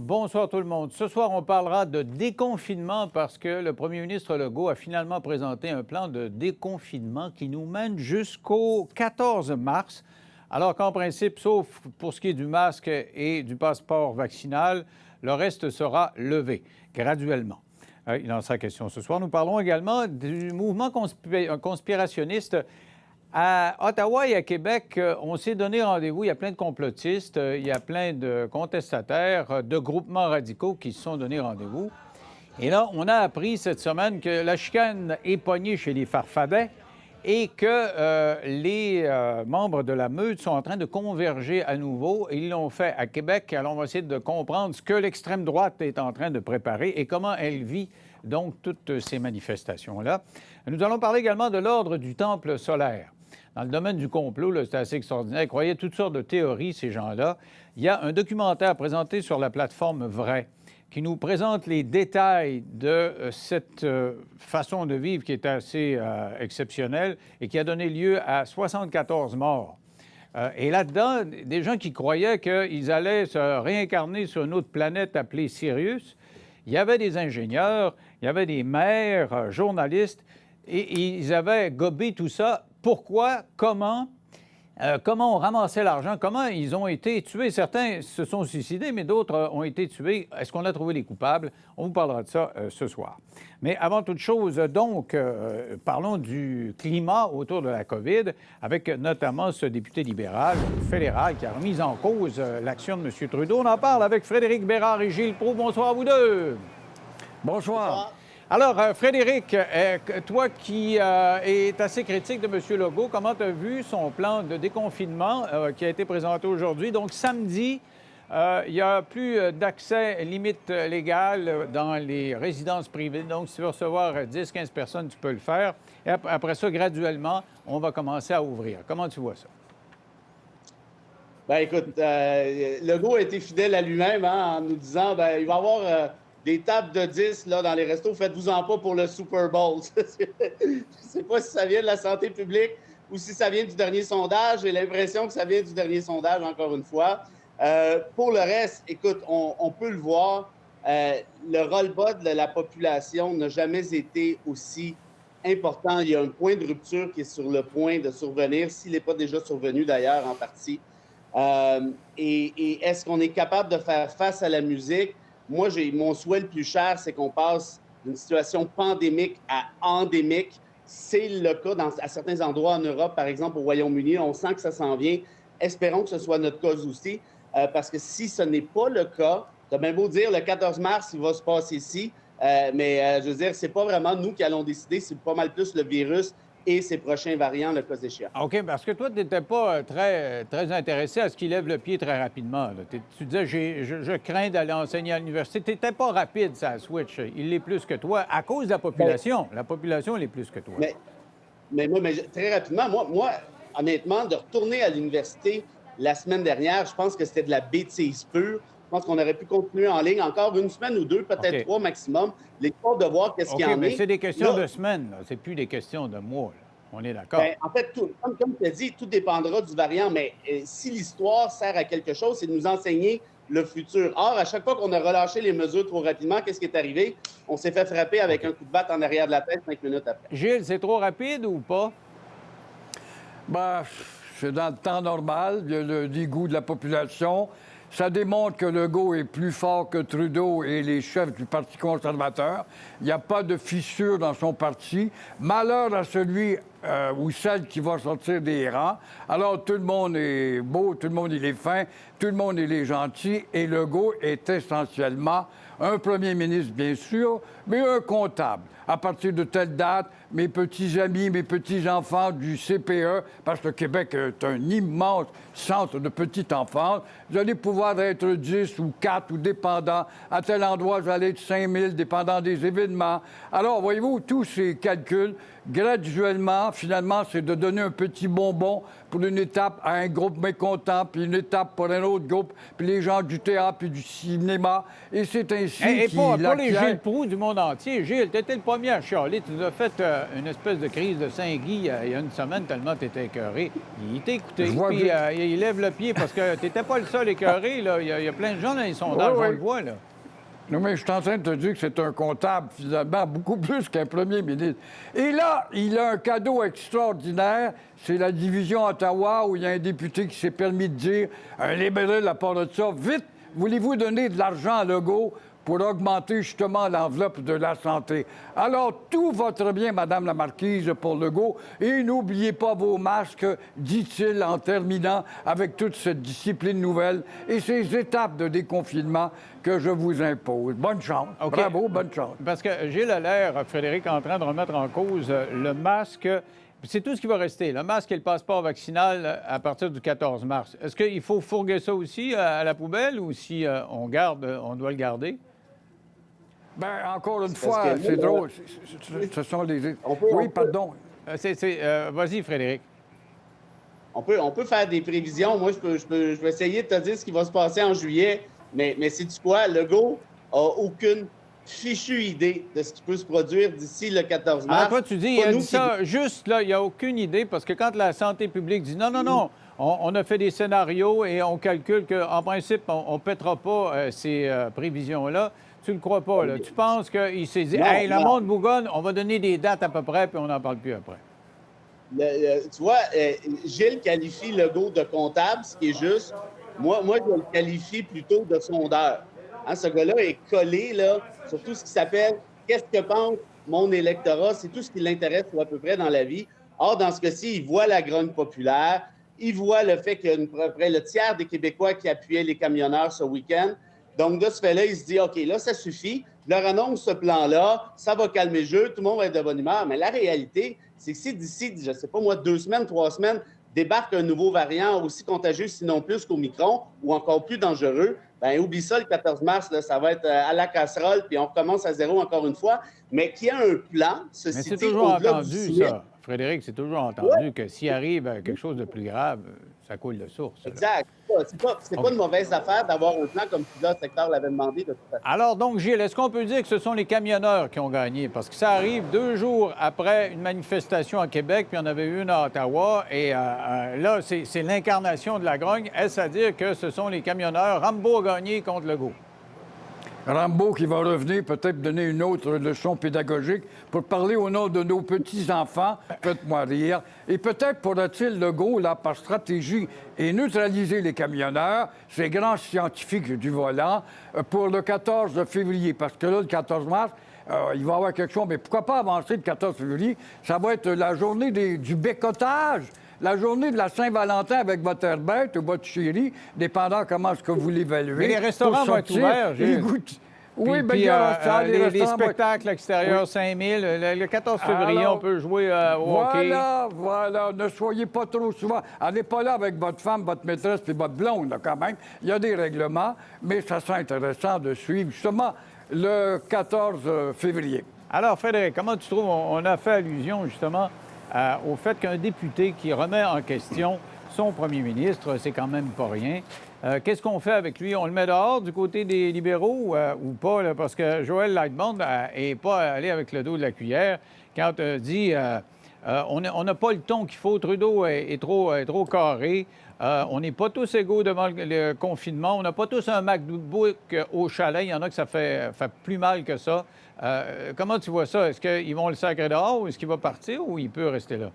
bonsoir tout le monde. Ce soir, on parlera de déconfinement parce que le premier ministre Legault a finalement présenté un plan de déconfinement qui nous mène jusqu'au 14 mars. Alors qu'en principe, sauf pour ce qui est du masque et du passeport vaccinal, le reste sera levé graduellement. Il en sera question ce soir. Nous parlons également du mouvement conspirationniste. À Ottawa et à Québec, on s'est donné rendez-vous. Il y a plein de complotistes, il y a plein de contestataires, de groupements radicaux qui se sont donné rendez-vous. Et là, on a appris cette semaine que la chicane est pognée chez les Farfadets et que les membres de la meute sont en train de converger à nouveau. Ils l'ont fait à Québec. Alors, on va essayer de comprendre ce que l'extrême droite est en train de préparer et comment elle vit donc toutes ces manifestations-là. Nous allons parler également de l'ordre du Temple solaire. Dans le domaine du complot, c'est assez extraordinaire. Ils croyaient toutes sortes de théories, ces gens-là. Il y a un documentaire présenté sur la plateforme Vrai qui nous présente les détails de cette façon de vivre qui est assez exceptionnelle et qui a donné lieu à 74 morts. Et là-dedans, des gens qui croyaient qu'ils allaient se réincarner sur une autre planète appelée Sirius, il y avait des ingénieurs, il y avait des maires, journalistes, et ils avaient gobé tout ça. Pourquoi? Comment on ramassait l'argent? Comment ils ont été tués? Certains se sont suicidés, mais d'autres ont été tués. Est-ce qu'on a trouvé les coupables? On vous parlera de ça ce soir. Mais avant toute chose, donc, parlons du climat autour de la COVID, avec notamment ce député libéral fédéral qui a remis en cause l'action de M. Trudeau. On en parle avec Frédéric Bérard et Gilles Proulx. Bonsoir à vous deux. Bonsoir. Alors, Frédéric, toi qui es assez critique de M. Legault, comment tu as vu son plan de déconfinement qui a été présenté aujourd'hui? Donc, samedi, il n'y a plus d'accès limite légale dans les résidences privées. Donc, si tu veux recevoir 10-15 personnes, tu peux le faire. Et après ça, graduellement, on va commencer à ouvrir. Comment tu vois ça? Bien, écoute, Legault a été fidèle à lui-même en nous disant il va y avoir des tables de 10 là, dans les restos. Faites-vous-en pas pour le Super Bowl. Je ne sais pas si ça vient de la santé publique ou si ça vient du dernier sondage. J'ai l'impression que ça vient du dernier sondage, encore une fois. Pour le reste, écoute, on peut le voir. Le roll-bas de la population n'a jamais été aussi important. Il y a un point de rupture qui est sur le point de survenir, s'il n'est pas déjà survenu d'ailleurs en partie. Et est-ce qu'on est capable de faire face à la musique? Moi, mon souhait le plus cher, c'est qu'on passe d'une situation pandémique à endémique. C'est le cas à certains endroits en Europe, par exemple au Royaume-Uni. On sent que ça s'en vient. Espérons que ce soit notre cas aussi, parce que si ce n'est pas le cas, tu as bien beau dire le 14 mars, il va se passer ici, mais je veux dire, c'est pas vraiment nous qui allons décider, c'est pas mal plus le virus et ses prochains variants, le cas échéant. OK, parce que toi, tu n'étais pas très intéressé à ce qu'il lève le pied très rapidement. Tu disais, je crains d'aller enseigner à l'université. Tu n'étais pas rapide, ça, switch. Il l'est plus que toi, à cause de la population. La population, elle est plus que toi. Mais très rapidement, moi, honnêtement, de retourner à l'université la semaine dernière, je pense que c'était de la bêtise pure. Je pense qu'on aurait pu continuer en ligne encore une semaine ou deux, peut-être 3 maximum. L'espoir de voir qu'est-ce qu'il y en mais est. c'est des questions de semaines, là. C'est plus des questions de mois. Là. On est d'accord. En fait, comme tu as dit, tout dépendra du variant, mais si l'histoire sert à quelque chose, c'est de nous enseigner le futur. Or, à chaque fois qu'on a relâché les mesures trop rapidement, qu'est-ce qui est arrivé? On s'est fait frapper avec un coup de batte en arrière de la tête 5 minutes après. Gilles, c'est trop rapide ou pas? C'est dans le temps normal, le dégoût de la population. Ça démontre que Legault est plus fort que Trudeau et les chefs du Parti conservateur. Il n'y a pas de fissure dans son parti. Malheur à celui ou celle qui va sortir des rangs. Alors, tout le monde est beau, tout le monde il est fin, tout le monde il est gentil. Et Legault est essentiellement un premier ministre, bien sûr, mais un comptable. À partir de telle date, mes petits amis, mes petits-enfants du CPE, parce que Québec est un immense centre de petite enfance, vous allez pouvoir être 10 ou 4 ou dépendants. À tel endroit, vous allez être 5 000, dépendant des événements. Alors, voyez-vous, tous ces calculs, graduellement, finalement, c'est de donner un petit bonbon pour une étape à un groupe mécontent, puis une étape pour un autre groupe, puis les gens du théâtre, puis du cinéma. Et c'est ainsi Et qu'il pour les acquiert... Gilles Proulx du monde entier, Gilles, tu étais le premier à chialer. Tu nous as fait une espèce de crise de Saint-Guy il y a une semaine tellement tu étais écœuré. Il t'a écouté, Je vois puis bien. il lève le pied parce que tu n'étais pas le seul écœuré. Là. Il y a plein de gens dans les sondages, Oui, oui. on le voit. Là. Non, mais je suis en train de te dire que c'est un comptable, finalement, beaucoup plus qu'un premier ministre. Et là, il a un cadeau extraordinaire. C'est la division Ottawa où il y a un député qui s'est permis de dire, un libéral à part de ça, vite, voulez-vous donner de l'argent à Legault pour augmenter justement l'enveloppe de la santé. Alors, tout va très bien, Madame la Marquise, pour Legault. Et n'oubliez pas vos masques, dit-il en terminant avec toute cette discipline nouvelle et ces étapes de déconfinement que je vous impose. Bonne chance. OK. Bravo, bonne chance. Parce que Gilles a l'air, Frédéric, en train de remettre en cause le masque. C'est tout ce qui va rester. Le masque et le passeport vaccinal à partir du 14 mars. Est-ce qu'il faut fourguer ça aussi à la poubelle ou si on doit le garder? Bien, encore une Parce fois, que c'est nous, drôle. Ce sont les... On peut- Oui, on peut- pardon. Vas-y, Frédéric. On peut faire des prévisions. Moi, je vais essayer de te dire ce qui va se passer en juillet. Mais sais-tu quoi? Legault n'a aucune fichue idée de ce qui peut se produire d'ici le 14 mars. Alors, toi, tu dis, il Pas a nous dit qui- ça juste là, il n'y a aucune idée, parce que quand la santé publique dit non, non, non, on a fait des scénarios et on calcule qu'en principe, on ne pètera pas ces prévisions-là, tu ne le crois pas, là. Tu penses qu'il s'est dit, Non, hey, le non. monde bougonne, on va donner des dates à peu près, puis on n'en parle plus après. Tu vois, Gilles qualifie Legault de comptable, ce qui est juste. Moi, je le qualifie plutôt de sondeur. Hein, ce gars-là est collé là, sur tout ce qui s'appelle « Qu'est-ce que pense mon électorat? » C'est tout ce qui l'intéresse à peu près dans la vie. Or, dans ce cas-ci, il voit la grogne populaire, il voit le fait qu'il y a à peu près le tiers des Québécois qui appuyaient les camionneurs ce week-end. Donc, de ce fait-là, il se dit « OK, là, ça suffit. Je leur annonce ce plan-là, ça va calmer le jeu, tout le monde va être de bonne humeur. » Mais la réalité, c'est que si d'ici, je ne sais pas moi, 2 semaines, 3 semaines, débarque un nouveau variant aussi contagieux, sinon plus qu'Omicron, ou encore plus dangereux, bien, oublie ça, le 14 mars, là, ça va être à la casserole, puis on recommence à zéro encore une fois. Mais qu'il y a un plan, Mais ceci c'est dit, toujours au-delà du entendu, summit. ça. Frédéric, c'est toujours entendu que s'il arrive quelque chose de plus grave, ça coule de source. là. Exact. C'est pas une mauvaise affaire d'avoir un plan comme plusieurs secteurs l'avaient demandé de toute façon. Alors, donc, Gilles, est-ce qu'on peut dire que ce sont les camionneurs qui ont gagné? Parce que ça arrive 2 jours après une manifestation à Québec, puis il y en avait une à Ottawa, et là, c'est l'incarnation de la grogne. Est-ce à dire que ce sont les camionneurs? Rambo a gagné contre Legault. Rambo qui va revenir peut-être donner une autre leçon pédagogique pour parler au nom de nos petits-enfants. Faites-moi rire. Et peut-être pourra-t-il, Legault, là, par stratégie, et neutraliser les camionneurs, ces grands scientifiques du volant, pour le 14 février. Parce que là, le 14 mars, il va y avoir quelque chose. Mais pourquoi pas avancer le 14 février? Ça va être la journée du bécotage. La journée de la Saint-Valentin avec votre herbette ou votre chérie, dépendant comment est-ce que vous l'évaluez. Mais les restaurants pour vont être sortir ouverts, et Gilles. goûter. Puis, Oui, bien, puis, il y aura ça, les les restaurants vont être- spectacles extérieurs, Oui. 5 000. Le 14 février, Alors, on peut jouer au hockey. Voilà. Ne soyez pas trop souvent. Allez pas là avec votre femme, votre maîtresse puis votre blonde, là, quand même. Il y a des règlements, mais ça serait intéressant de suivre justement le 14 février. Alors, Frédéric, comment tu trouves, on a fait allusion justement au fait qu'un député qui remet en question son premier ministre, c'est quand même pas rien. Qu'est-ce qu'on fait avec lui? On le met dehors du côté des libéraux ou pas? Là, parce que Joël Lightbond n'est pas allé avec le dos de la cuillère quand dit on n'a pas le ton qu'il faut, Trudeau est trop carré. On n'est pas tous égaux devant le confinement. On n'a pas tous un MacBook au chalet. Il y en a que ça fait plus mal que ça. Comment tu vois ça? Est-ce qu'ils vont le sacrer dehors ou est-ce qu'il va partir ou il peut rester là?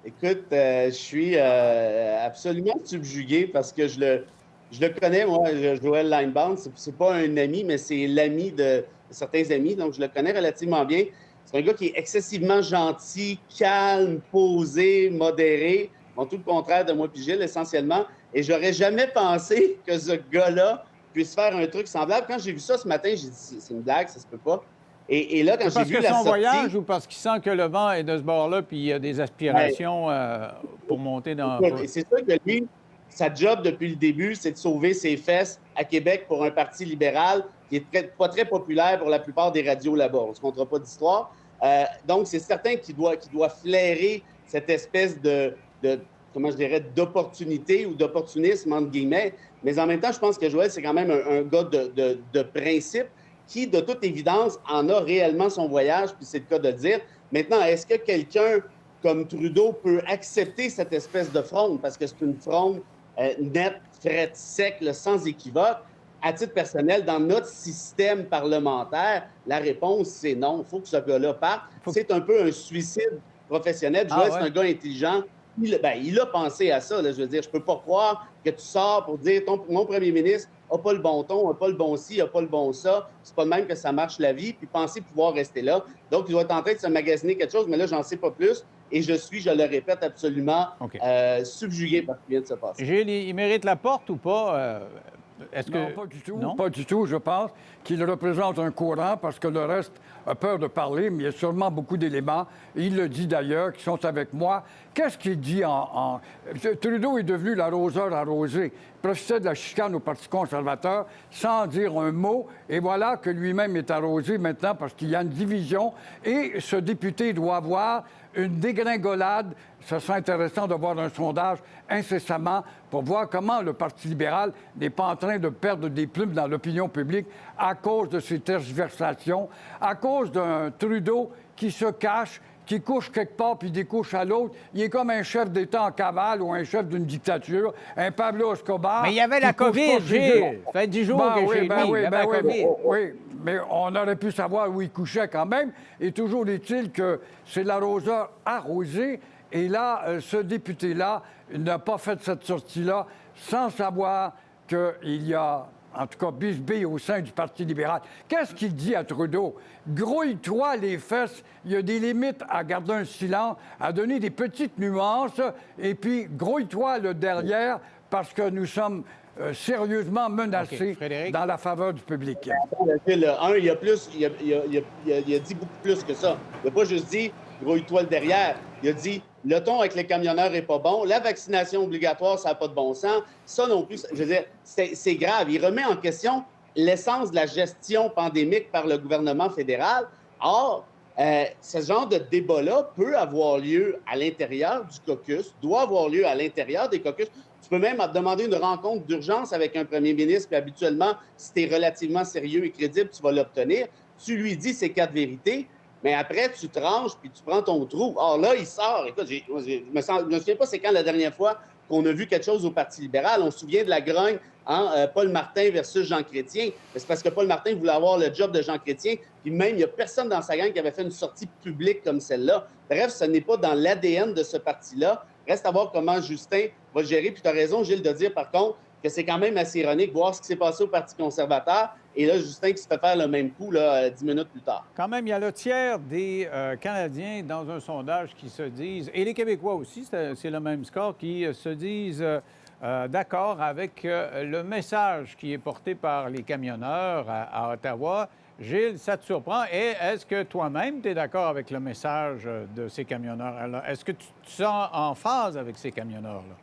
Écoute, je suis absolument subjugué parce que je le connais, moi, Joël Lightbond. C'est pas un ami, mais c'est l'ami de certains amis, donc je le connais relativement bien. C'est un gars qui est excessivement gentil, calme, posé, modéré. Bon, tout le contraire de moi puis Gilles, essentiellement. Et j'aurais jamais pensé que ce gars-là puisse faire un truc semblable. Quand j'ai vu ça ce matin, j'ai dit, c'est une blague, ça se peut pas. Et là, quand C'est j'ai parce vu que la son sortie... voyage ou parce qu'il sent que le vent est de ce bord-là puis il y a des aspirations pour monter dans... Écoute, et c'est sûr que lui, sa job depuis le début, c'est de sauver ses fesses à Québec pour un parti libéral qui est pas très populaire pour la plupart des radios là-bas. On ne se comptera pas d'histoire. Donc, c'est certain qu'il doit flairer cette espèce de comment je dirais, d'opportunité ou d'opportunisme, entre guillemets. Mais en même temps, je pense que Joël, c'est quand même un gars de principe qui, de toute évidence, en a réellement son voyage, puis c'est le cas de le dire. Maintenant, est-ce que quelqu'un comme Trudeau peut accepter cette espèce de fronde? Parce que c'est une fronde nette, frette, sec, là, sans équivoque. À titre personnel, dans notre système parlementaire, la réponse, c'est non. Il faut que ce gars-là parte. C'est un peu un suicide professionnel. Joël, c'est un gars intelligent. Il a pensé à ça. Là, je veux dire, je peux pas croire que tu sors pour dire mon premier ministre n'a pas le bon ton, n'a pas le bon ci, n'a pas le bon ça. C'est pas de même que ça marche la vie, puis penser pouvoir rester là. Donc, il doit être en train de se magasiner quelque chose, mais là, j'en sais pas plus. Et je le répète, absolument subjugué par ce qui vient de se passer. Gilles, il mérite la porte ou pas? Non, pas du tout. Non? Pas du tout. Je pense qu'il représente un courant parce que le reste a peur de parler, mais il y a sûrement beaucoup d'éléments. Il le dit d'ailleurs, qui sont avec moi. Qu'est-ce qu'il dit Trudeau est devenu l'arroseur arrosé. Il profitait de la chicane au Parti conservateur sans dire un mot. Et voilà que lui-même est arrosé maintenant parce qu'il y a une division. Et ce député doit avoir une dégringolade. Ce serait intéressant de voir un sondage incessamment pour voir comment le Parti libéral n'est pas en train de perdre des plumes dans l'opinion publique à cause de ces tergiversations, à cause d'un Trudeau qui se cache, qui couche quelque part puis découche à l'autre. Il est comme un chef d'État en cavale ou un chef d'une dictature, un Pablo Escobar. Mais il y avait la COVID, Gilles. Ça fait 10 jours que chez lui, il y avait la COVID. Oui, mais on aurait pu savoir où il couchait quand même. Et toujours est-il que c'est l'arroseur arrosé. Et là, ce député-là n'a pas fait cette sortie-là sans savoir qu'il y a, en tout cas, bisbille au sein du Parti libéral. Qu'est-ce qu'il dit à Trudeau? Grouille-toi les fesses. Il y a des limites à garder un silence, à donner des petites nuances, et puis grouille-toi le derrière parce que nous sommes sérieusement menacés dans la faveur du public. Il a dit beaucoup plus que ça. Il n'a pas juste dit grouille-toi le derrière. Il a dit le ton avec les camionneurs n'est pas bon, la vaccination obligatoire, ça n'a pas de bon sens. Ça non plus, je veux dire, c'est grave. Il remet en question l'essence de la gestion pandémique par le gouvernement fédéral. Or, ce genre de débat-là peut avoir lieu à l'intérieur du caucus, doit avoir lieu à l'intérieur des caucus. Tu peux même demander une rencontre d'urgence avec un premier ministre, puis habituellement, si tu es relativement sérieux et crédible, tu vas l'obtenir. Tu lui dis ces 4 vérités, mais après, tu tranches, puis tu prends ton trou. Or là, il sort. Écoute, je me souviens pas c'est quand la dernière fois qu'on a vu quelque chose au Parti libéral. On se souvient de la grogne, Paul Martin versus Jean Chrétien. Mais c'est parce que Paul Martin voulait avoir le job de Jean Chrétien, puis même, il n'y a personne dans sa gang qui avait fait une sortie publique comme celle-là. Bref, ce n'est pas dans l'ADN de ce parti-là. Reste à voir comment Justin va le gérer. Puis tu as raison, Gilles, de dire, par contre, que c'est quand même assez ironique de voir ce qui s'est passé au Parti conservateur. Et là, Justin qui se fait faire le même coup là, 10 minutes plus tard. Quand même, il y a le tiers des Canadiens dans un sondage qui se disent, et les Québécois aussi, c'est le même score, qui se disent d'accord avec le message qui est porté par les camionneurs à Ottawa. Gilles, ça te surprend? Et est-ce que toi-même, tu es d'accord avec le message de ces camionneurs-là? Est-ce que tu te sens en phase avec ces camionneurs-là?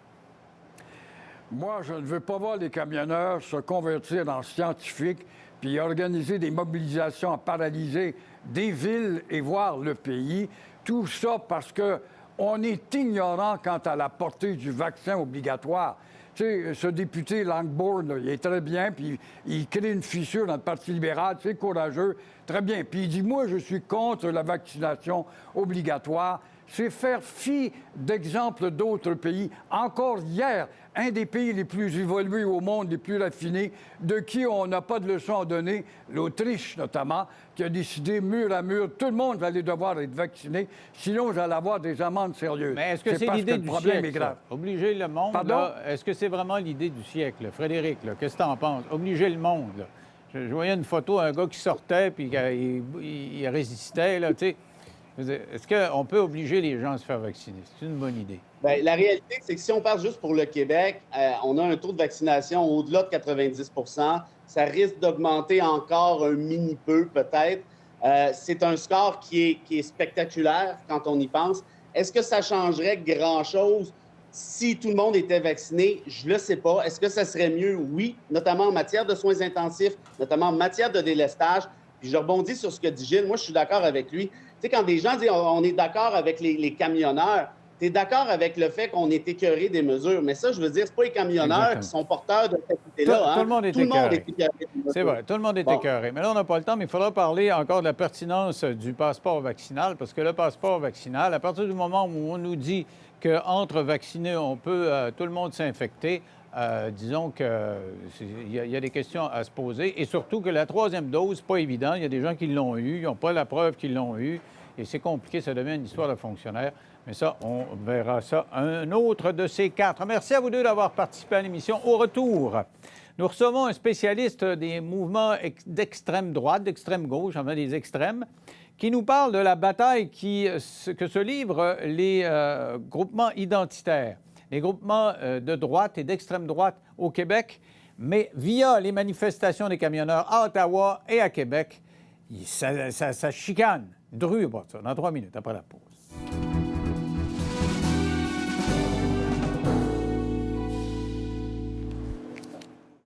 Moi, je ne veux pas voir les camionneurs se convertir en scientifiques puis organiser des mobilisations à paralyser des villes et voir le pays. Tout ça parce qu'on est ignorant quant à la portée du vaccin obligatoire. Tu sais, ce député Langbourn, là, il est très bien, puis il crée une fissure dans le Parti libéral, c'est courageux, très bien. Puis il dit, moi, je suis contre la vaccination obligatoire. C'est faire fi d'exemples d'autres pays. Encore hier, un des pays les plus évolués au monde, les plus raffinés, de qui on n'a pas de leçon à donner, l'Autriche notamment, qui a décidé mur à mur, tout le monde va aller devoir être vacciné, sinon vous allez avoir des amendes sérieuses. Mais est-ce que c'est l'idée du siècle, grave. Obliger le monde, est-ce que c'est vraiment l'idée du siècle? Frédéric, qu'est-ce que tu en penses? Obliger le monde, là. Je voyais une photo d'un gars qui sortait puis il résistait, là, tu sais. Est-ce qu'on peut obliger les gens à se faire vacciner? C'est une bonne idée. Bien, la réalité, c'est que si on parle juste pour le Québec, on a un taux de vaccination au-delà de 90 %. Ça risque d'augmenter encore un mini peu, peut-être. C'est un score qui est spectaculaire quand on y pense. Est-ce que ça changerait grand-chose si tout le monde était vacciné? Je ne le sais pas. Est-ce que ça serait mieux? Oui, notamment en matière de soins intensifs, notamment en matière de délestage. Puis je rebondis sur ce que dit Gilles. Moi, je suis d'accord avec lui. Tu sais, quand des gens disent on est d'accord avec les camionneurs, tu es d'accord avec le fait qu'on est écœuré des mesures. Mais ça, je veux dire, c'est pas les camionneurs Exactement. qui sont porteurs de cette idée-là. Tout le monde est Tout le monde écœuré. est écœuré des mesures. C'est vrai, tout le monde est Bon. écœuré. Mais là, on n'a pas le temps, mais il faudra parler encore de la pertinence du passeport vaccinal, parce que le passeport vaccinal, à partir du moment où on nous dit qu'entre vaccinés, on peut tout le monde s'infecter, disons qu'il y a des questions à se poser. Et surtout que la troisième dose, pas évident. Il y a des gens qui l'ont eu, ils n'ont pas la preuve qu'ils l'ont eu. Et c'est compliqué, ça devient une histoire de fonctionnaire. Mais ça, on verra ça un autre de ces quatre. Merci à vous deux d'avoir participé à l'émission. Au retour, nous recevons un spécialiste des mouvements d'extrême droite, d'extrême gauche, enfin des extrêmes, qui nous parle de la bataille que se livrent les groupements identitaires, les groupements de droite et d'extrême droite au Québec, mais via les manifestations des camionneurs à Ottawa et à Québec, ça chicane. Dru, ça, dans 3 minutes après la pause.